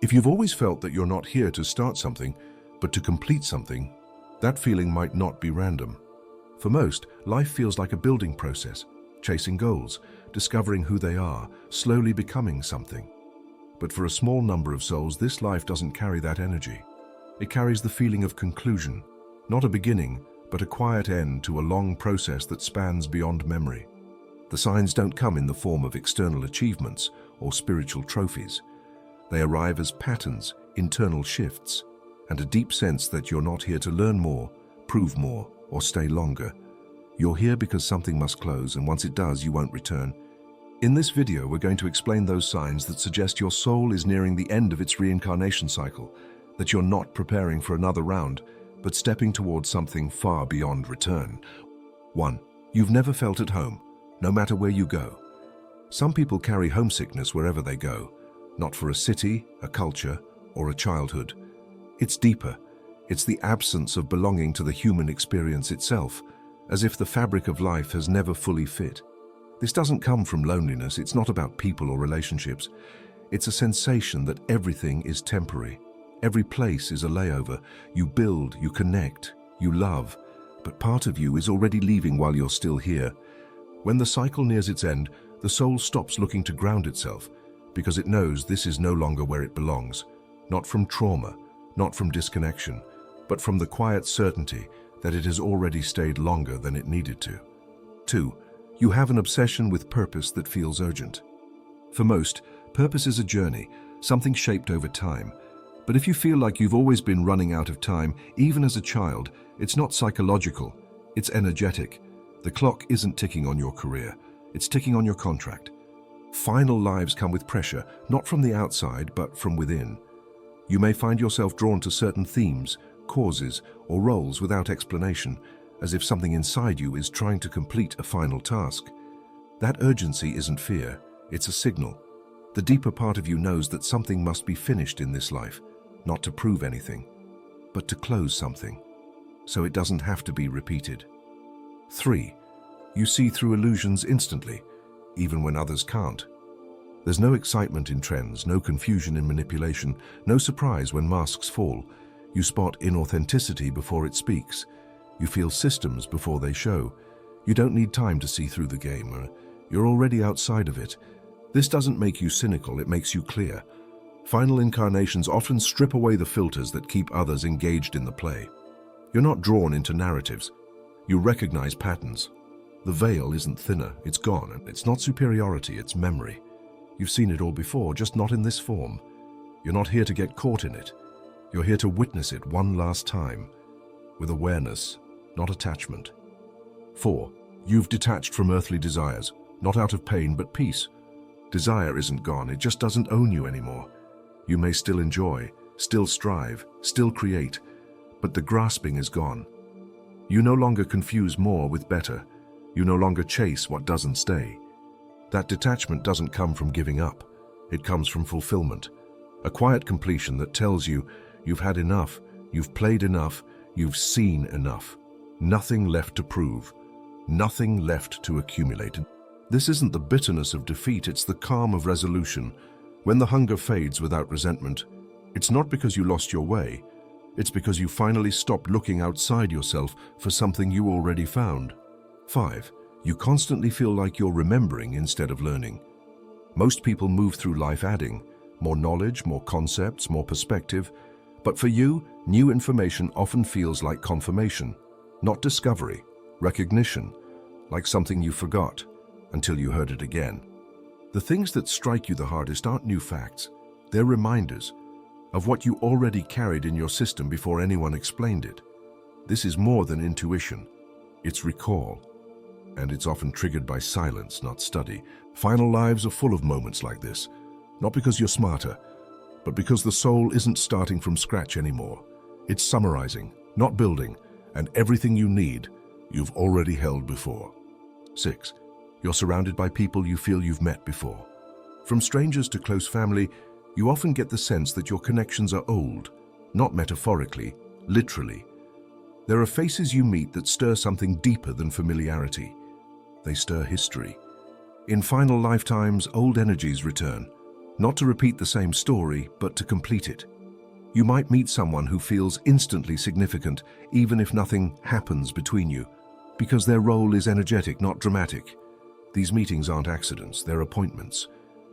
If you've always felt that you're not here to start something, but to complete something, that feeling might not be random. For most, life feels like a building process, chasing goals, discovering who they are, slowly becoming something. But for a small number of souls, this life doesn't carry that energy. It carries the feeling of conclusion, not a beginning, but a quiet end to a long process that spans beyond memory. The signs don't come in the form of external achievements or spiritual trophies. They arrive as patterns, internal shifts, and a deep sense that you're not here to learn more, prove more, or stay longer. You're here because something must close, and once it does, you won't return. In this video, we're going to explain those signs that suggest your soul is nearing the end of its reincarnation cycle, that you're not preparing for another round, but stepping towards something far beyond return. 1. You've never felt at home, no matter where you go. Some people carry homesickness wherever they go, not for a city, a culture, or a childhood. It's deeper. It's the absence of belonging to the human experience itself, as if the fabric of life has never fully fit. This doesn't come from loneliness. It's not about people or relationships. It's a sensation that everything is temporary. Every place is a layover. You build, you connect, you love, but part of you is already leaving while you're still here. When the cycle nears its end, the soul stops looking to ground itself because it knows this is no longer where it belongs. Not from trauma, not from disconnection, but from the quiet certainty that it has already stayed longer than it needed to. 2. You have an obsession with purpose that feels urgent. For most, purpose is a journey, something shaped over time. But if you feel like you've always been running out of time, even as a child, it's not psychological, it's energetic. The clock isn't ticking on your career, it's ticking on your contract. Final lives come with pressure, not from the outside, but from within. You may find yourself drawn to certain themes, causes, or roles without explanation, as if something inside you is trying to complete a final task. That urgency isn't fear, it's a signal. The deeper part of you knows that something must be finished in this life, not to prove anything, but to close something, so it doesn't have to be repeated. 3. You see through illusions instantly, even when others can't. There's no excitement in trends, no confusion in manipulation, no surprise when masks fall. You spot inauthenticity before it speaks. You feel systems before they show. You don't need time to see through the game. You're already outside of it. This doesn't make you cynical, it makes you clear. Final incarnations often strip away the filters that keep others engaged in the play. You're not drawn into narratives. You recognize patterns. The veil isn't thinner, it's gone, and it's not superiority, it's memory. You've seen it all before, just not in this form. You're not here to get caught in it. You're here to witness it one last time, with awareness, not attachment. 4. You've detached from earthly desires, not out of pain but peace. Desire isn't gone, it just doesn't own you anymore. You may still enjoy, still strive, still create, but the grasping is gone. You no longer confuse more with better. You no longer chase what doesn't stay. That detachment doesn't come from giving up. It comes from fulfillment. A quiet completion that tells you you've had enough, you've played enough, you've seen enough. Nothing left to prove. Nothing left to accumulate. This isn't the bitterness of defeat, it's the calm of resolution. When the hunger fades without resentment, it's not because you lost your way. It's because you finally stopped looking outside yourself for something you already found. 5. You constantly feel like you're remembering instead of learning. Most people move through life adding more knowledge, more concepts, more perspective. But for you, new information often feels like confirmation, not discovery, recognition, like something you forgot until you heard it again. The things that strike you the hardest aren't new facts. They're reminders of what you already carried in your system before anyone explained it. This is more than intuition. It's recall. And it's often triggered by silence, not study. Final lives are full of moments like this, not because you're smarter, but because the soul isn't starting from scratch anymore. It's summarizing, not building, and everything you need, you've already held before. 6. You're surrounded by people you feel you've met before. From strangers to close family, you often get the sense that your connections are old, not metaphorically, literally. There are faces you meet that stir something deeper than familiarity. They stir history. In final lifetimes, old energies return, Not to repeat the same story, but to complete it. You might meet someone who feels instantly significant, even if nothing happens between you, because their role is energetic, not dramatic. These meetings aren't accidents, they're appointments.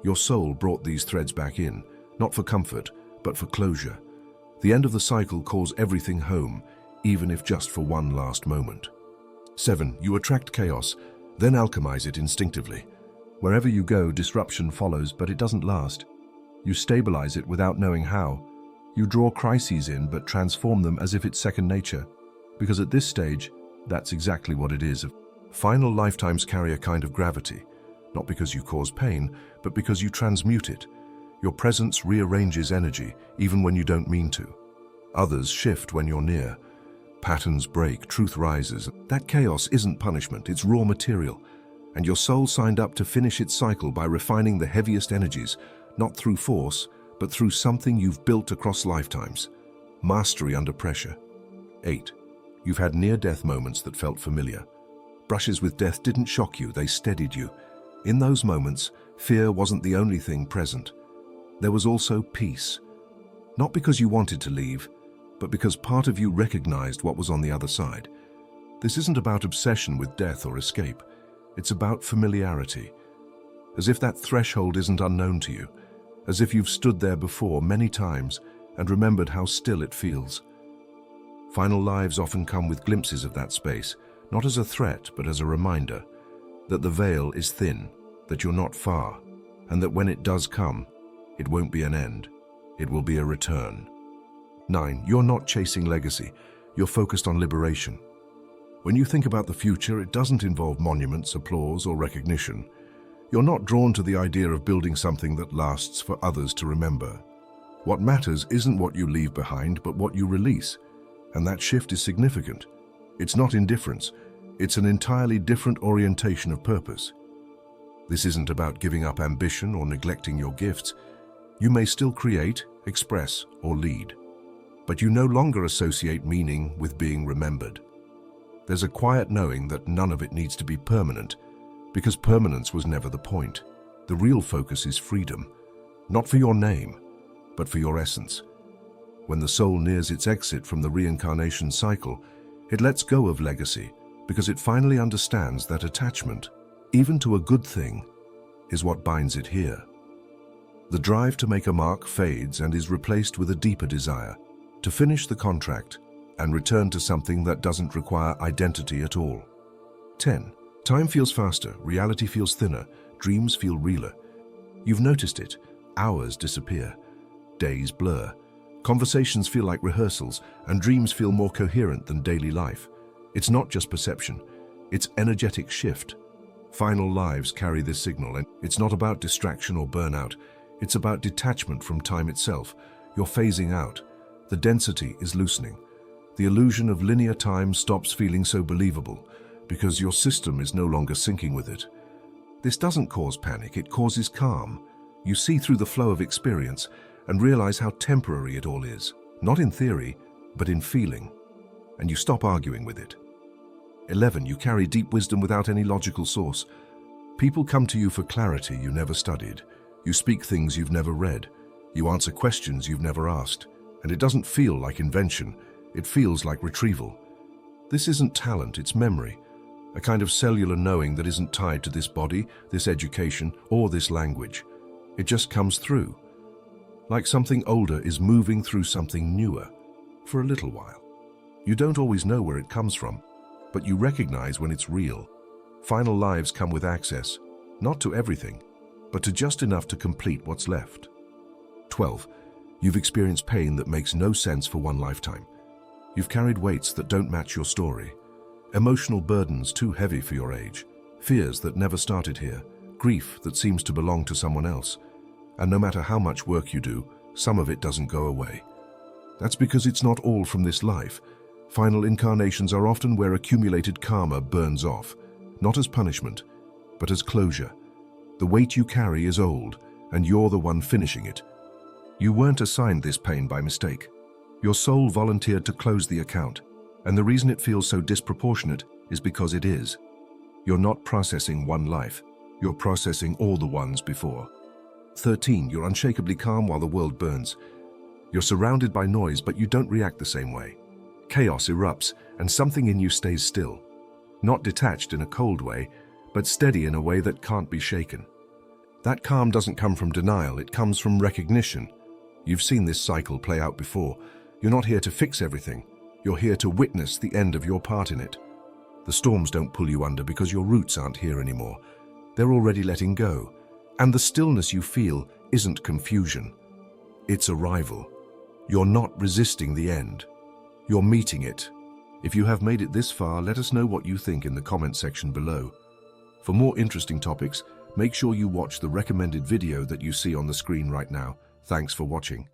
Your soul brought these threads back in, not for comfort, but for closure. The end of the cycle calls everything home, even if just for one last moment. 7. You attract chaos, then alchemize it instinctively. Wherever you go, disruption follows, but it doesn't last. You stabilize it without knowing how. You draw crises in, but transform them as if it's second nature. Because at this stage, that's exactly what it is. Final lifetimes carry a kind of gravity, not because you cause pain, but because you transmute it. Your presence rearranges energy, even when you don't mean to. Others shift when you're near. Patterns break, truth rises. That chaos isn't punishment, it's raw material. And your soul signed up to finish its cycle by refining the heaviest energies, not through force, but through something you've built across lifetimes. Mastery under pressure. 8. You've had near-death moments that felt familiar. Brushes with death didn't shock you, they steadied you. In those moments, fear wasn't the only thing present. There was also peace. Not because you wanted to leave, but because part of you recognized what was on the other side. This isn't about obsession with death or escape. It's about familiarity. As if that threshold isn't unknown to you. As if you've stood there before many times and remembered how still it feels. Final lives often come with glimpses of that space, not as a threat, but as a reminder that the veil is thin, that you're not far, and that when it does come, it won't be an end. It will be a return. 9. You're not chasing legacy. You're focused on liberation. When you think about the future, it doesn't involve monuments, applause, or recognition. You're not drawn to the idea of building something that lasts for others to remember. What matters isn't what you leave behind, but what you release. And that shift is significant. It's not indifference. It's an entirely different orientation of purpose. This isn't about giving up ambition or neglecting your gifts. You may still create, express, or lead. But you no longer associate meaning with being remembered. There's a quiet knowing that none of it needs to be permanent, because permanence was never the point. The real focus is freedom, not for your name, but for your essence. When the soul nears its exit from the reincarnation cycle, it lets go of legacy, because it finally understands that attachment, even to a good thing, is what binds it here. The drive to make a mark fades and is replaced with a deeper desire, to finish the contract and return to something that doesn't require identity at all. 10. Time feels faster, reality feels thinner, dreams feel realer. You've noticed it. Hours disappear. Days blur. Conversations feel like rehearsals, and dreams feel more coherent than daily life. It's not just perception. It's energetic shift. Final lives carry this signal, and it's not about distraction or burnout. It's about detachment from time itself. You're phasing out. The density is loosening. The illusion of linear time stops feeling so believable because your system is no longer syncing with it. This doesn't cause panic, it causes calm. You see through the flow of experience and realize how temporary it all is, not in theory, but in feeling. And you stop arguing with it. 11. You carry deep wisdom without any logical source. People come to you for clarity you never studied. You speak things you've never read. You answer questions you've never asked. And it doesn't feel like invention, it feels like retrieval. This isn't talent, it's memory. A kind of cellular knowing that isn't tied to this body, this education, or this language. It just comes through. Like something older is moving through something newer, for a little while. You don't always know where it comes from, but you recognize when it's real. Final lives come with access, not to everything, but to just enough to complete what's left. 12. You've experienced pain that makes no sense for one lifetime. You've carried weights that don't match your story. Emotional burdens too heavy for your age. Fears that never started here. Grief that seems to belong to someone else. And no matter how much work you do, some of it doesn't go away. That's because it's not all from this life. Final incarnations are often where accumulated karma burns off, not as punishment, but as closure. The weight you carry is old, and you're the one finishing it. You weren't assigned this pain by mistake. Your soul volunteered to close the account, and the reason it feels so disproportionate is because it is. You're not processing one life, you're processing all the ones before. 13. You're unshakably calm while the world burns. You're surrounded by noise, but you don't react the same way. Chaos erupts, and something in you stays still. Not detached in a cold way, but steady in a way that can't be shaken. That calm doesn't come from denial, it comes from recognition. You've seen this cycle play out before. You're not here to fix everything. You're here to witness the end of your part in it. The storms don't pull you under because your roots aren't here anymore. They're already letting go. And the stillness you feel isn't confusion. It's arrival. You're not resisting the end. You're meeting it. If you have made it this far, let us know what you think in the comment section below. For more interesting topics, make sure you watch the recommended video that you see on the screen right now. Thanks for watching.